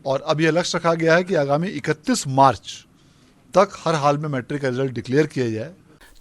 और अब यह लक्ष्य रखा गया है कि आगामी 31 मार्च तक हर हाल में मैट्रिक का रिजल्ट डिक्लेयर किया जाए।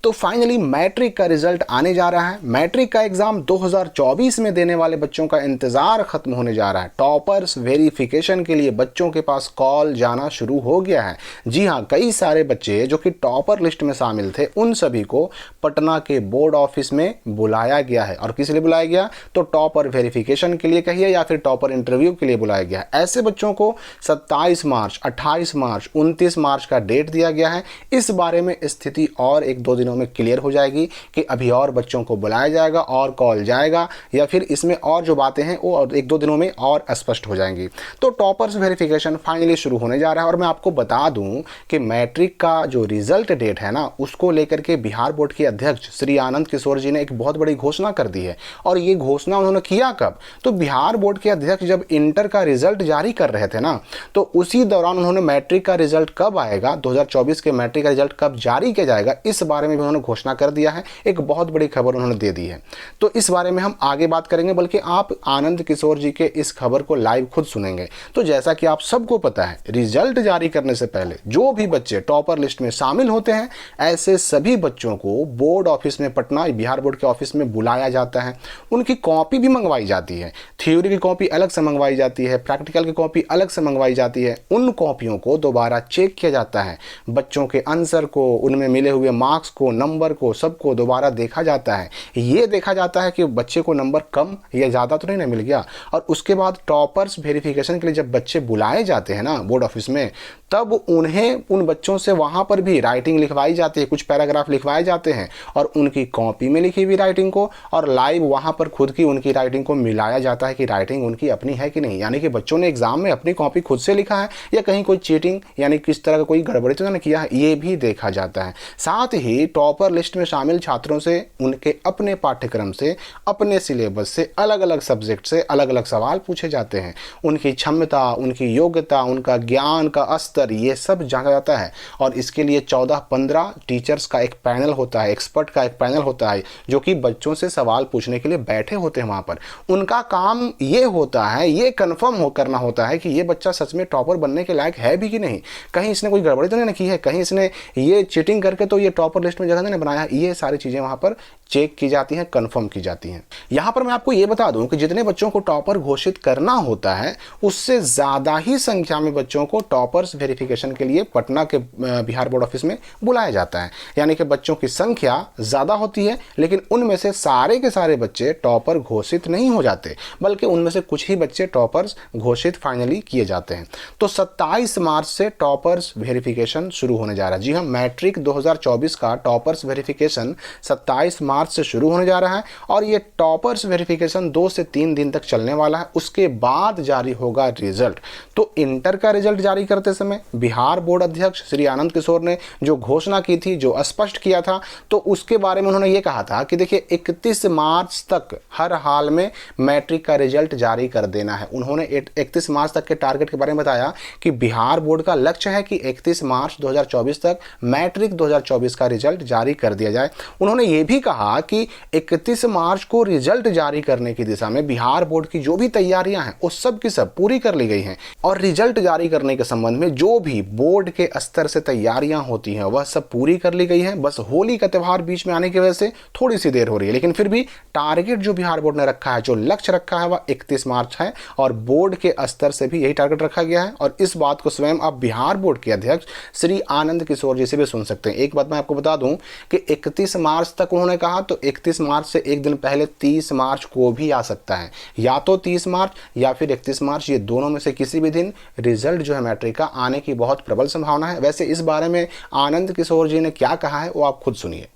तो फाइनली मैट्रिक का रिजल्ट आने जा रहा है। मैट्रिक का एग्जाम 2024 में देने वाले बच्चों का इंतजार खत्म होने जा रहा है। टॉपर्स वेरिफिकेशन के लिए बच्चों के पास कॉल जाना शुरू हो गया है। जी हाँ, कई सारे बच्चे जो कि टॉपर लिस्ट में शामिल थे उन सभी को पटना के बोर्ड ऑफिस में बुलाया गया है। और किस लिए बुलाया गया? तो टॉपर वेरिफिकेशन के लिए कहिए या फिर टॉपर इंटरव्यू के लिए बुलाया गया है। ऐसे बच्चों को 27 मार्च, 28 मार्च, 29 मार्च का डेट दिया गया है। इस बारे में स्थिति और एक दो दिनों में क्लियर हो जाएगी कि अभी और बच्चों को बुलाया जाएगा और कॉल जाएगा या फिर इसमें और जो बातें हैं वो एक दो दिनों में और स्पष्ट हो जाएंगी। तो टॉपर्स वेरिफिकेशन फाइनली शुरू होने जा रहा है। और मैं आपको बता दूं कि मैट्रिक का जो रिजल्ट डेट है ना, उसको लेकर के बिहार बोर्ड के अध्यक्ष श्री आनंद किशोर जी ने एक बहुत बड़ी घोषणा कर दी है। और ये घोषणा उन्होंने किया कब? तो बिहार बोर्ड के अध्यक्ष जब इंटर का रिजल्ट जारी कर रहे थे ना, तो उसी दौरान उन्होंने मैट्रिक का रिजल्ट कब आएगा, 2024 के मैट्रिक का रिजल्ट कब जारी किया जाएगा, इस बारे में उन्होंने घोषणा कर दिया है। एक बहुत बड़ी खबर उन्होंने दे दी है। तो इस बारे में हम आगे बात करेंगे, बल्कि आप आनंद किशोर जी के इस खबर को लाइव खुद सुनेंगे। तो जैसा कि आप सबको पता है, रिजल्ट जारी करने से पहले जो भी बच्चे टॉपर लिस्ट में शामिल होते हैं, ऐसे सभी बच्चों को बोर्ड ऑफिस में, पटना बिहार बोर्ड के ऑफिस में बुलाया जाता है। उनकी कॉपी भी मंगवाई जाती है। थ्योरी की कॉपी अलग से मंगवाई जाती है, प्रैक्टिकल की कॉपी अलग से मंगवाई जाती है। उन कॉपियों को दोबारा चेक किया जाता है। बच्चों के आंसर को, उनमें मिले हुए मार्क्स को, नंबर को, सबको दोबारा देखा जाता है। ये देखा जाता है कि बच्चे को नंबर कम या ज़्यादा तो नहीं ना मिल गया। और उसके बाद टॉपर्स वेरिफिकेशन के लिए जब बच्चे बुलाए जाते हैं ना बोर्ड ऑफिस में, तब उन्हें उन बच्चों से वहाँ पर भी राइटिंग लिखवाई जाती है, कुछ पैराग्राफ लिखवाए जाते हैं और उनकी कॉपी में लिखी हुई राइटिंग को और लाइव वहाँ पर खुद की उनकी राइटिंग को मिलाया जाता है कि राइटिंग उनकी अपनी है कि नहीं, यानी कि बच्चों ने एग्जाम में अपनी कॉपी खुद से लिखा है या कहीं कोई चीटिंग यानी किस तरह का कोई गड़बड़ी तो नहीं किया है, ये भी देखा जाता है। साथ ही टॉपर लिस्ट में शामिल छात्रों से उनके अपने पाठ्यक्रम से, अपने सिलेबस से, अलग अलग सब्जेक्ट से अलग अलग सवाल पूछे जाते हैं। उनकी क्षमता, उनकी योग्यता, उनका ज्ञान का स्तर, ये सब जाना जाता है। और इसके लिए 14-15 टीचर्स का एक पैनल होता है, एक्सपर्ट का एक पैनल होता है, जो कि बच्चों से सवाल पूछने के लिए बैठे होते हैं वहाँ पर। उनका काम ये होता है, ये कन्फर्म करना होता है कि ये बच्चा सच में टॉपर बनने के लायक है भी कि नहीं, कहीं इसने कोई गड़बड़ी तो नहीं की है, कहीं इसने ये चीटिंग करके तो ये टॉपर लिस्ट में जगह नहीं बनाया। ये सारी चीज़ें वहाँ पर चेक की जाती हैं, कंफर्म की जाती हैं। यहाँ पर मैं आपको ये बता दूं कि जितने बच्चों को टॉपर घोषित करना होता है, उससे ज़्यादा ही संख्या में बच्चों को टॉपर्स वेरिफिकेशन के लिए पटना के बिहार बोर्ड ऑफिस में बुलाया जाता है। यानी कि बच्चों की संख्या ज़्यादा होती है, लेकिन उनमें से सारे के सारे बच्चे टॉपर घोषित नहीं हो जाते, बल्कि उनमें से कुछ ही बच्चे टॉपर्स घोषित फाइनली किए जाते हैं। तो 27 मार्च से टॉपर्स वेरिफिकेशन शुरू होने जा रहा है। जी हाँ, मैट्रिक 2024 का टॉपर्स वेरिफिकेशन 27 मार्च से शुरू होने जा रहा है और ये टॉपर्स वेरिफिकेशन 2 से 3 दिन तक चलने वाला है। उसके बाद जारी होगा रिजल्ट। तो इंटर का रिजल्ट जारी करते समय बिहार बोर्ड अध्यक्ष श्री आनंद किशोर ने जो घोषणा की थी, जो स्पष्ट किया था, तो उसके बारे में उन्होंने ये कहा था कि देखिए 31 मार्च तक हर हाल में मैट्रिक का रिजल्ट जारी कर देना है। उन्होंने 31 मार्च तक के टारगेट के बारे में बताया कि बिहार बोर्ड का लक्ष्य है कि 31 मार्च 2024 तक मैट्रिक 2024 का रिजल्ट जारी कर दिया जाए। उन्होंने ये भी कहा कि 31 मार्च को रिजल्ट जारी करने की दिशा में बिहार बोर्ड की जो भी तैयारियां हैं वो सब की सब पूरी कर ली गई हैं और रिजल्ट जारी करने के संबंध में जो भी बोर्ड के स्तर से तैयारियां होती हैं वह सब पूरी कर ली गई हैं। बस होली का त्यौहार बीच में आने की वजह से थोड़ी सी देर हो रही है, लेकिन फिर भी टारगेट जो बिहार बोर्ड ने रखा है, जो लक्ष्य रखा है, वह 31 मार्च है और बोर्ड के स्तर से भी यही टारगेट रखा गया है। और इस बात को स्वयं आप बिहार बोर्ड के अध्यक्ष श्री आनंद किशोर जी से भी सुन सकते हैं। एक बात मैं आपको बता दूं कि 31 मार्च तक उन्होंने कहा, तो 31 मार्च से एक दिन पहले 30 मार्च को भी आ सकता है, या तो 30 मार्च या फिर 31 मार्च, ये दोनों में से किसी भी दिन रिजल्ट जो है मैट्रिक का आने की बहुत प्रबल संभावना है। वैसे इस बारे में आनंद किशोर जी ने क्या कहा है वो आप खुद सुनिए।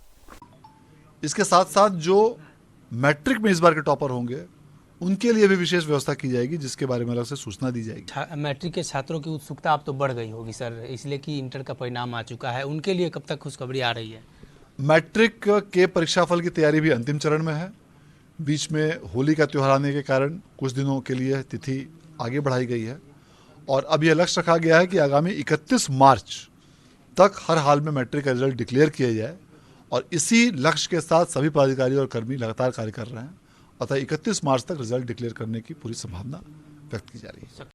इसके साथ साथ जो मैट्रिक में इस बार के टॉपर होंगे उनके लिए भी विशेष व्यवस्था की जाएगी, जिसके बारे में अलग से सूचना दी जाएगी। मैट्रिक के छात्रों की उत्सुकता अब तो बढ़ गई होगी सर, इसलिए कि इंटर का परिणाम आ चुका है, उनके लिए कब तक खुशखबरी आ रही है? मैट्रिक के परीक्षाफल की तैयारी भी अंतिम चरण में है। बीच में होली का त्यौहार आने के कारण कुछ दिनों के लिए तिथि आगे बढ़ाई गई है और अब यह लक्ष्य रखा गया है कि आगामी 31 मार्च तक हर हाल में मैट्रिक का रिजल्ट डिक्लेयर किया जाए और इसी लक्ष्य के साथ सभी पदाधिकारी और कर्मी लगातार कार्य कर रहे हैं। अतः 31 मार्च तक रिजल्ट डिक्लेयर करने की पूरी संभावना व्यक्त की जा रही है।